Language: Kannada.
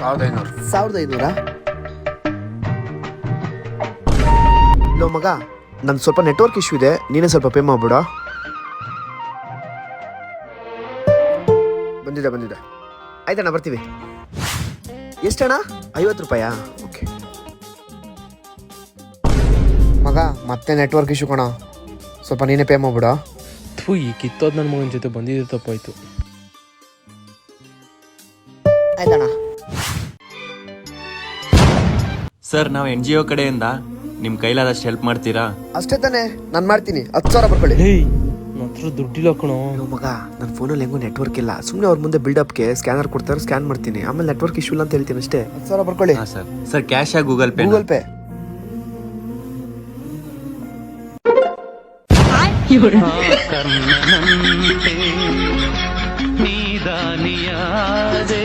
1500 ಲೋ ಮಗ, ನನ್ ಸ್ವಲ್ಪ ನೆಟ್ವರ್ಕ್ ಇಶ್ಯೂ ಇದೆ, ನೀನೇ ಸ್ವಲ್ಪ ಪೇ ಮಾಡ್ಬಿಡ. ಬಂದಿದೆ ಆಯ್ತಣ್ಣ, ಬರ್ತೀವಿ. ಎಷ್ಟಣ್ಣ? 50 ರೂಪಾಯಾ? ಓಕೆ ಮಗ, ಮತ್ತೆ ನೆಟ್ವರ್ಕ್ ಇಶ್ಯೂ ಕಣ, ಸ್ವಲ್ಪ ನೀನೇ ಪೇ ಮಾಡ್ಬಿಡ. ಈ ಕಿತ್ತೋದ್ ನನ್ನ ಮಗನ ಜೊತೆ ಬಂದಿದ್ದು ತಪ್ಪಾಯ್ತು. ಆಯ್ತಣ್ಣ. ಸರ್, ನಾವು NGO ಕಡೆಯಿಂದ ನಿಮ್ಮ ಕೈಲಾದಷ್ಟು ಹೆಲ್ಪ್ ಮಾಡ್ತೀರಾ? ಅಷ್ಟೇ ತಾನೇ, ನಾನು ಮಾಡ್ತೀನಿ. 10,000 ಬರ್ಕೊಳ್ಳಿ. ನನ್ನ ಹತ್ರ ದುಡ್ಡಿಲ್ಲ ಕಣೋ. ಮಗ, ನನ್ನ ಫೋನಲ್ಲಿ ಹೆಂಗೋ ನೆಟ್ವರ್ಕ್ ಇಲ್ಲ, ಸುಮ್ಮನೆ ಅವ್ರ ಮುಂದೆ ಬಿಲ್ಡಪ್ಗೆ ಸ್ಕ್ಯಾನರ್ ಕೊಡ್ತಾರೆ, ಸ್ಕ್ಯಾನ್ ಮಾಡ್ತೀನಿ, ಆಮೇಲೆ ನೆಟ್ವರ್ಕ್ ಇಶ್ಯೂ ಇಲ್ಲ ಅಂತ ಹೇಳ್ತೀನಿ ಅಷ್ಟೇ. 10,000 ಬರ್ಕೊಳ್ಳಿ. ಹಾಂ ಸರ್. ಸರ್, ಕ್ಯಾಶಾ ಗೂಗಲ್ ಪೇ? Google Pay. ನೀದಾನಿಯಾದೆ